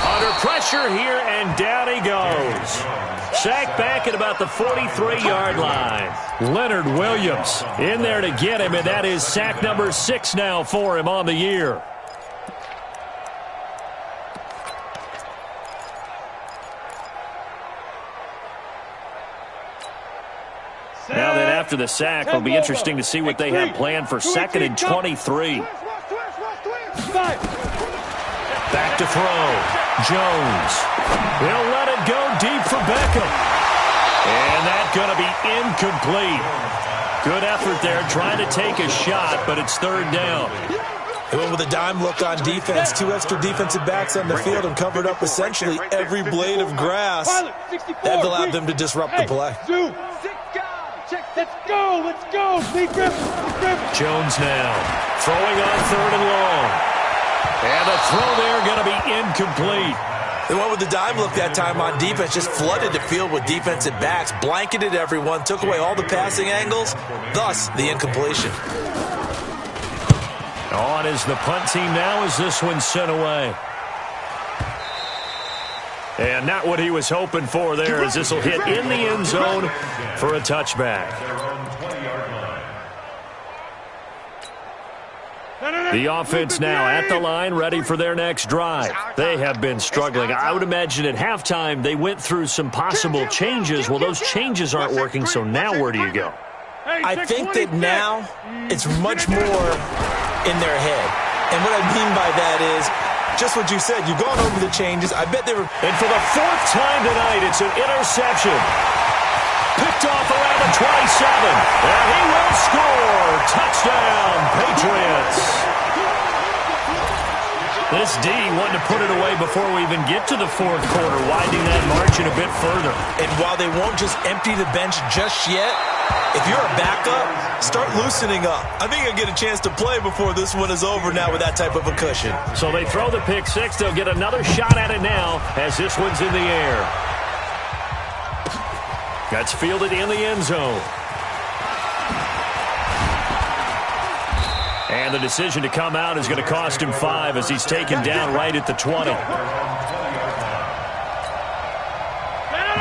Under pressure here, and down he goes. Sacked back at about the 43-yard line. Leonard Williams in there to get him, and that is sack number 6 now for him on the year. Now then, after the sack, it'll be interesting to see what they have planned for 2nd and 23. Back to throw. Jones. He'll let it go deep for Beckham. And that's going to be incomplete. Good effort there, trying to take a shot, but it's 3rd down. They went with a dime look on defense. 2 extra defensive backs on the field and covered up essentially every blade of grass. That allowed them to disrupt the play. Let's go. Big grip. Jones now throwing on 3rd and long. And the throw there going to be incomplete. They went with the dime look that time on defense, just flooded the field with defensive backs, blanketed everyone, took away all the passing angles, thus the incompletion. On is the punt team now as this one's sent away. And not what he was hoping for there, as this will hit in the end zone for a touchback. The offense now at the line, ready for their next drive. They have been struggling. I would imagine at halftime they went through some possible changes. Well, those changes aren't working, so now where do you go? I think that now it's much more in their head. And what I mean by that is just what you said. You've gone over the changes. I bet they were... And for the fourth time tonight, it's an interception. Picked off around the 27. And he will score. Touchdown, Patriots. This D wanted to put it away before we even get to the fourth quarter, widening that margin a bit further. And while they won't just empty the bench just yet, if you're a backup, start loosening up. I think you'll get a chance to play before this one is over now with that type of a cushion. So they throw the pick six. They'll get another shot at it now as this one's in the air. That's fielded in the end zone. And the decision to come out is going to cost him 5 as he's taken down right at the 20.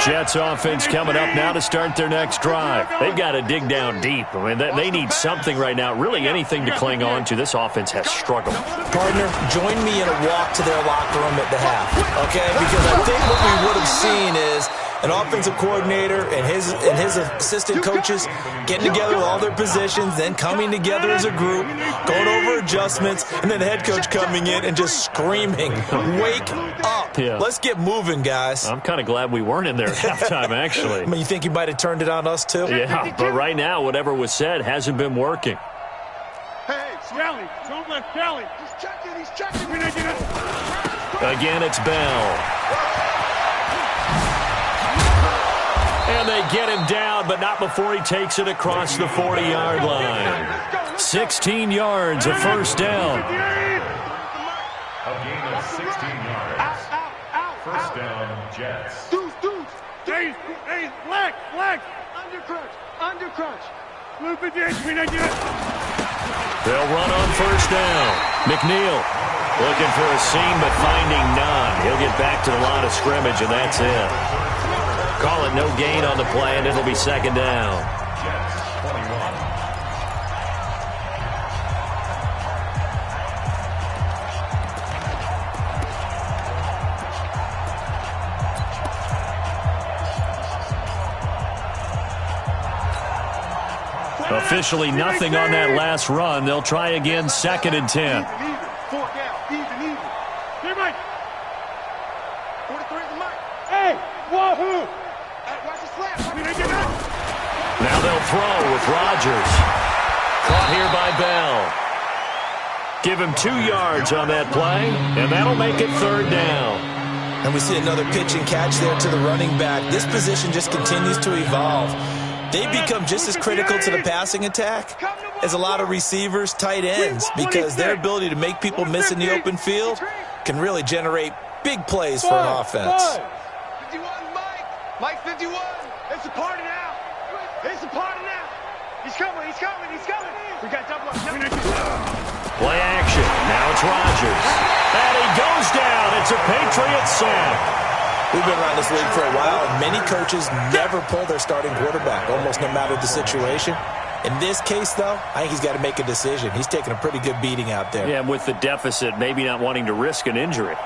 Jets offense coming up now to start their next drive. They've got to dig down deep. I mean, they need something right now, really anything to cling on to. This offense has struggled. Partner, join me in a walk to their locker room at the half, okay? Because I think what we would have seen is an offensive coordinator and his assistant coaches getting together with all their positions, then coming together as a group, going over adjustments, and then the head coach coming in and just screaming, "Wake up. Yeah. Let's get moving, guys." I'm kind of glad we weren't in there at halftime, actually. I mean, you think he might have turned it on us, too? Yeah, but right now, whatever was said hasn't been working. Hey, Kelly, don't let Kelly. He's checking. Again, it's Bell. And they get him down, but not before he takes it across the 40-yard line. 16 yards, a first down. A gain of 16 yards. First down, Jets. Hey, flex. Undercrunch. Loop it in. They'll run on first down. McNeil looking for a seam, but finding none. He'll get back to the line of scrimmage, and that's it. Call it no gain on the play, and it'll be second down. Jets, 21. Officially nothing on that last run. They'll try again, second and 10. Fourth down, even. Hey, Mike. 43 the mic. Hey, wahoo! Watch the slap. Now they'll throw with Rodgers. Caught here by Bell. Give him 2 yards on that play, and that'll make it third down. And we see another pitch and catch there to the running back. This position just continues to evolve. They become just as critical to the passing attack as a lot of receivers, tight ends, because their ability to make people miss in the open field can really generate big plays for an offense. 51, Mike 51. It's a party now. He's coming. We got double up. Play action. Now it's Rodgers. And he goes down. It's a Patriots sack. We've been around this league for a while, and many coaches never pull their starting quarterback, almost no matter the situation. In this case, though, I think he's got to make a decision. He's taking a pretty good beating out there. Yeah, with the deficit, maybe not wanting to risk an injury.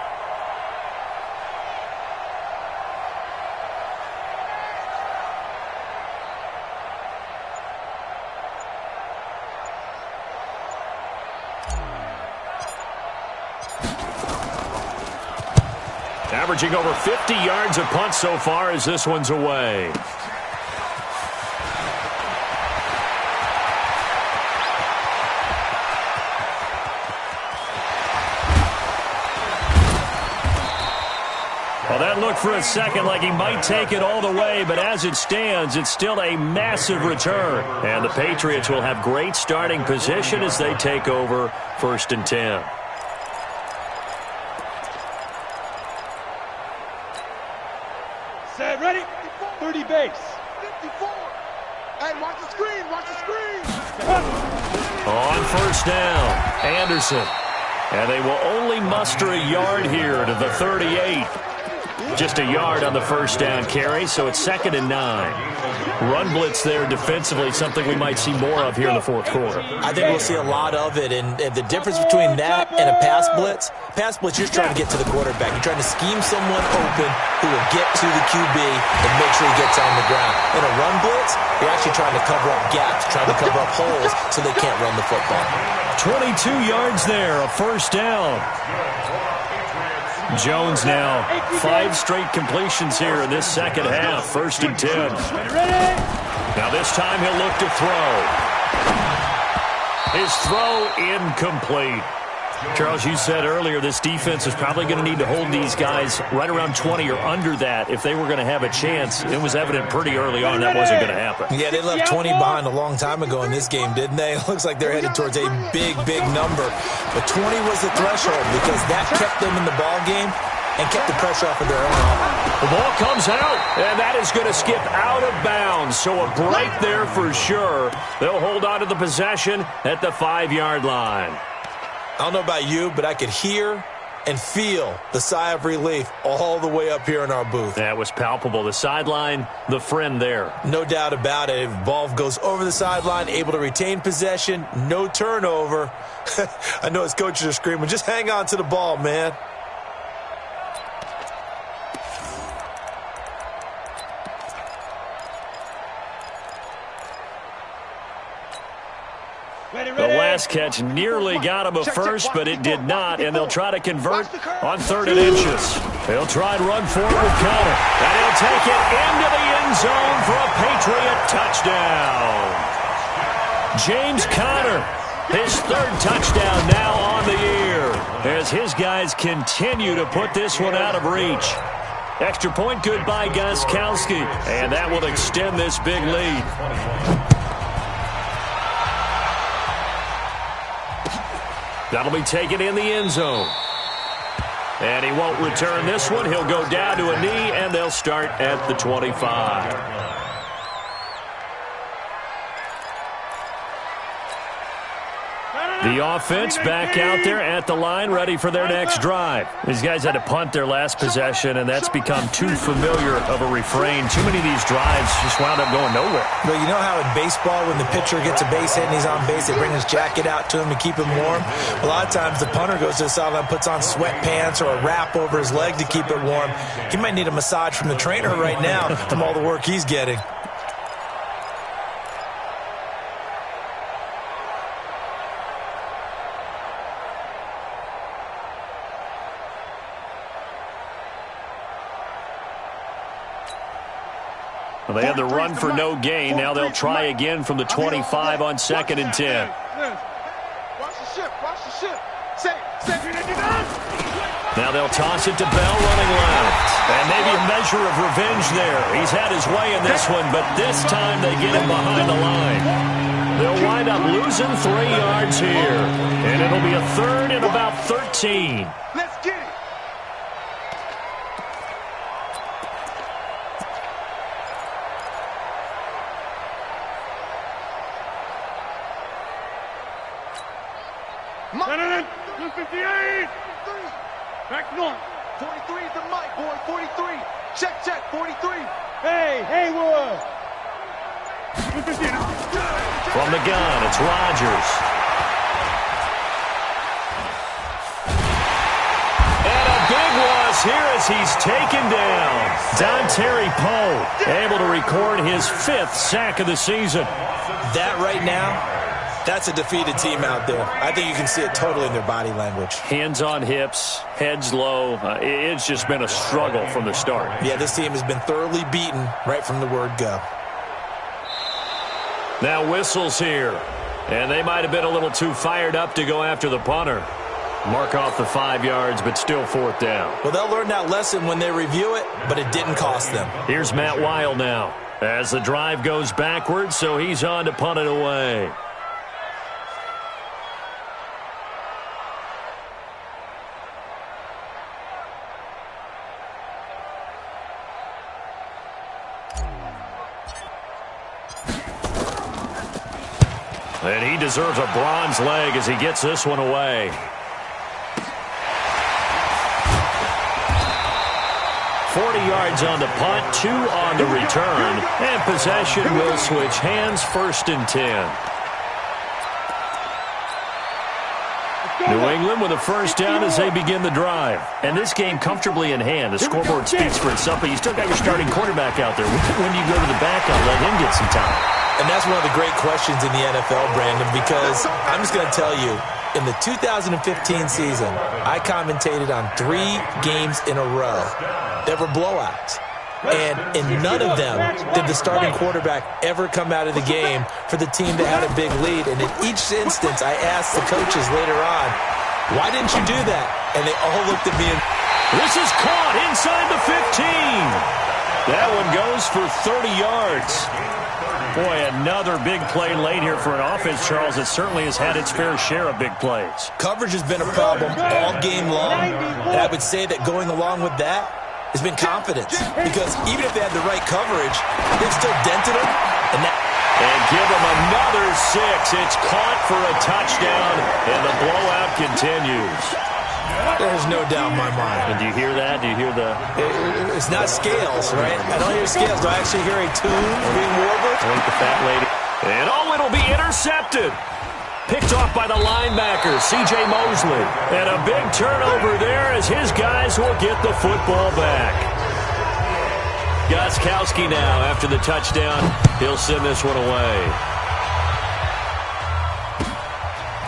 Averaging over 50 yards a punt so far as this one's away. Well, that looked for a second like he might take it all the way, but as it stands, it's still a massive return. And the Patriots will have great starting position as they take over first and 10. 54. Hey, watch the screen. Watch the screen. On first down, Anderson. And they will only muster a yard here to the 38. Just a yard on the first down carry, so it's 2nd and 9. Run blitz there defensively, something we might see more of here in the fourth quarter. I think we'll see a lot of it, and the difference between that and a pass blitz, you're trying to get to the quarterback. You're trying to scheme someone open who will get to the QB and make sure he gets on the ground. In a run blitz, you're actually trying to cover up gaps, trying to cover up holes so they can't run the football. 22 yards there, a first down. Jones now 5 straight completions here in this second half. 1st and 10. Now this time he'll look to throw. His throw incomplete. Charles, you said earlier this defense is probably going to need to hold these guys right around 20 or under that if they were going to have a chance. It was evident pretty early on that wasn't going to happen. Yeah, they left 20 behind a long time ago in this game, didn't they? It looks like they're headed towards a big, big number. But 20 was the threshold because that kept them in the ball game and kept the pressure off of their own offense. The ball comes out, and that is going to skip out of bounds. So a break there for sure. They'll hold on to the possession at the 5-yard line. I don't know about you, but I could hear and feel the sigh of relief all the way up here in our booth. That was palpable. The sideline, the friend there. No doubt about it. If ball goes over the sideline, able to retain possession, no turnover. I know his coaches are screaming, just hang on to the ball, man. The last catch nearly got him a first, but it did not, and they'll try to convert on 3rd and inches. They'll try and run forward with Conner, and he'll take it into the end zone for a Patriot touchdown. James Conner, his 3rd touchdown now on the year, as his guys continue to put this one out of reach. Extra point good by Gostkowski, and that will extend this big lead. That'll be taken in the end zone. And he won't return this one. He'll go down to a knee, and they'll start at the 25. The offense back out there at the line, ready for their next drive. These guys had to punt their last possession, and that's become too familiar of a refrain. Too many of these drives just wound up going nowhere. But you know how in baseball, when the pitcher gets a base hit and he's on base, they bring his jacket out to him to keep him warm? A lot of times the punter goes to the sideline, puts on sweatpants or a wrap over his leg to keep it warm. He might need a massage from the trainer right now from all the work he's getting. Well, they had the run for no gain. Now they'll try again from the 25 on 2nd and 10. Watch the ship. Watch the ship. Now they'll toss it to Bell running left. And maybe a measure of revenge there. He's had his way in this one, but this time they get him behind the line. They'll wind up losing 3 yards here. And it'll be a 3rd and about 13. Let's get it. Madden, 258. Back north. 43 is the mic, boy. 43. Check, 43. Hey, Haywood. 259. From the gun, it's Rodgers. And a big loss here as he's taken down. Dontari Poe able to record his 5th sack of the season. That right now, that's a defeated team out there. I think you can see it totally in their body language. Hands on hips, heads low. It's just been a struggle from the start. Yeah, this team has been thoroughly beaten right from the word go. Now whistles here. And they might have been a little too fired up to go after the punter. Mark off the 5 yards, but still 4th down. Well, they'll learn that lesson when they review it, but it didn't cost them. Here's Matt Weil now as the drive goes backwards, so he's on to punt it away. And he deserves a bronze leg as he gets this one away. Yards on the punt, 2 on the return, and possession will switch hands, 1st and 10. New England with a first down as they begin the drive. And this game comfortably in hand. The scoreboard speaks for itself, but you still got your starting quarterback out there. When do you go to the backup, let him get some time? And that's one of the great questions in the NFL, Brandon, because I'm just going to tell you, in the 2015 season, I commentated on 3 games in a row that were blowouts. And in none of them did the starting quarterback ever come out of the game for the team that had a big lead. And in each instance, I asked the coaches later on, why didn't you do that? And they all looked at me and... This is caught inside the 15. That one goes for 30 yards. Boy, another big play late here for an offense, Charles, that certainly has had its fair share of big plays. Coverage has been a problem all game long. And I would say that going along with that has been confidence, because even if they had the right coverage, they've still dented them. And give them another 6. It's caught for a touchdown, and the blowout continues. There's no doubt in my mind. And do you hear that? Do you hear the... It's not scales, right? I don't hear scales. Do I actually hear a tune being warbled? I think the fat lady. And it'll be intercepted. Picked off by the linebacker, C.J. Mosley. And a big turnover there as his guys will get the football back. Gostkowski now after the touchdown. He'll send this one away.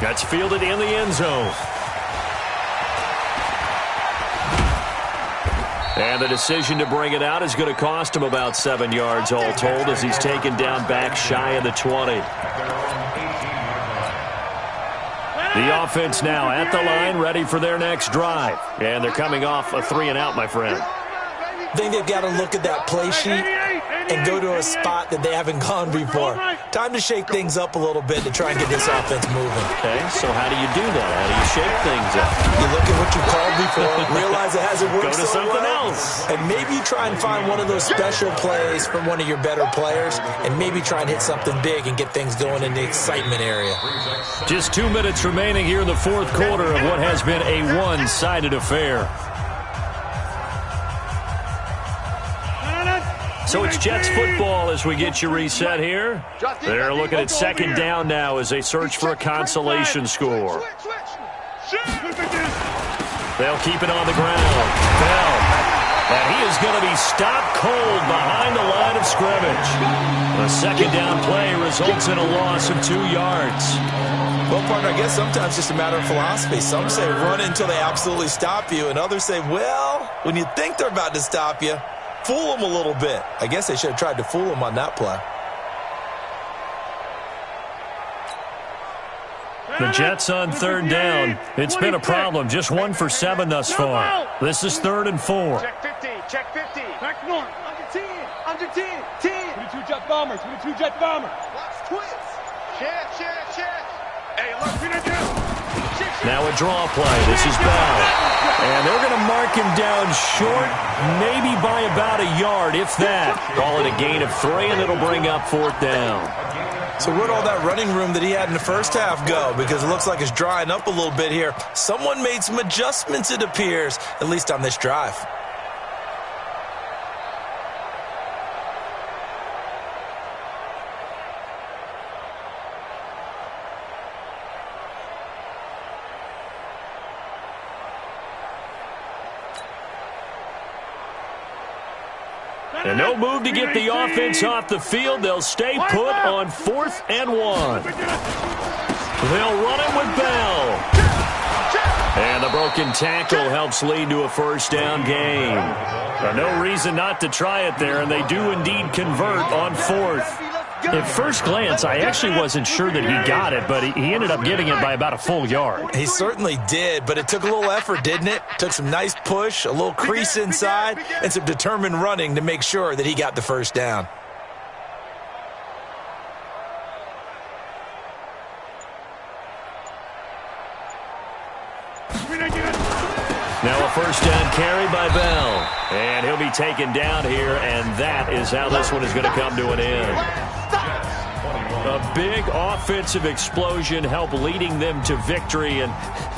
That's fielded in the end zone. And the decision to bring it out is going to cost him about 7 yards all told as he's taken down back shy of the 20. The offense now at the line, ready for their next drive. And they're coming off a 3-and-out, my friend. I think they've got to look at that play sheet and go to a spot that they haven't gone before. Time to shake things up a little bit to try and get this offense moving. Okay, so how do you do that? How do you shake things up? You look at what you called before, realize it hasn't worked so well. Go to something else. And maybe you try and find one of those special plays from one of your better players, and maybe try and hit something big and get things going in the excitement area. Just 2 minutes remaining here in the fourth quarter of what has been a one-sided affair. So it's Jets football as we get you reset here. They're looking at second down now as they search for a consolation score. They'll keep it on the ground. Bell. And he is going to be stopped cold behind the line of scrimmage. A second down play results in a loss of 2 yards. Well, partner, I guess sometimes it's just a matter of philosophy. Some say run until they absolutely stop you, and others say, well, when you think they're about to stop you, fool them a little bit. I guess they should have tried to fool them on that play. The Jets on third down. It's been a problem. Just 1 for 7 thus far. This is 3rd and 4. Check 50. Check 50. Back north. Under 10. Under 10. 10. 22 Jet Bombers. 22 Jet Bombers. Watch twins. Check. Hey, look. Now a draw play. This is Bell. And they're going to mark him down short, maybe by about a yard, if that. Call it a gain of 3, and it'll bring up 4th down. So where'd all that running room that he had in the first half go? Because it looks like it's drying up a little bit here. Someone made some adjustments, it appears, at least on this drive. And no move to get the offense off the field. They'll stay put on 4th and 1. They'll run it with Bell. And the broken tackle helps lead to a first down gain. No reason not to try it there, and they do indeed convert on 4th. At first glance, I actually wasn't sure that he got it, but he ended up getting it by about a full yard. He certainly did, but it took a little effort, didn't it? Took some nice push, a little crease inside, and some determined running to make sure that he got the first down. Now a first down carry by Bell. And he'll be taken down here, and that is how this one is going to come to an end. A big offensive explosion helped leading them to victory. And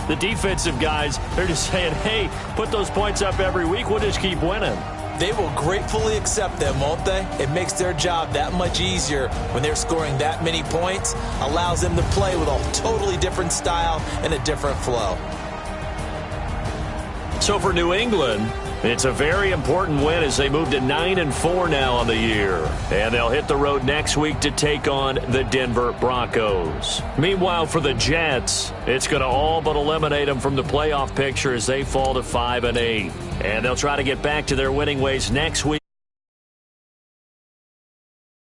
the defensive guys, they're just saying, hey, put those points up every week. We'll just keep winning. They will gratefully accept them, won't they? It makes their job that much easier when they're scoring that many points. Allows them to play with a totally different style and a different flow. So for New England, it's a very important win as they move to 9-4 now on the year. And they'll hit the road next week to take on the Denver Broncos. Meanwhile, for the Jets, it's going to all but eliminate them from the playoff picture as they fall to 5-8. And they'll try to get back to their winning ways next week.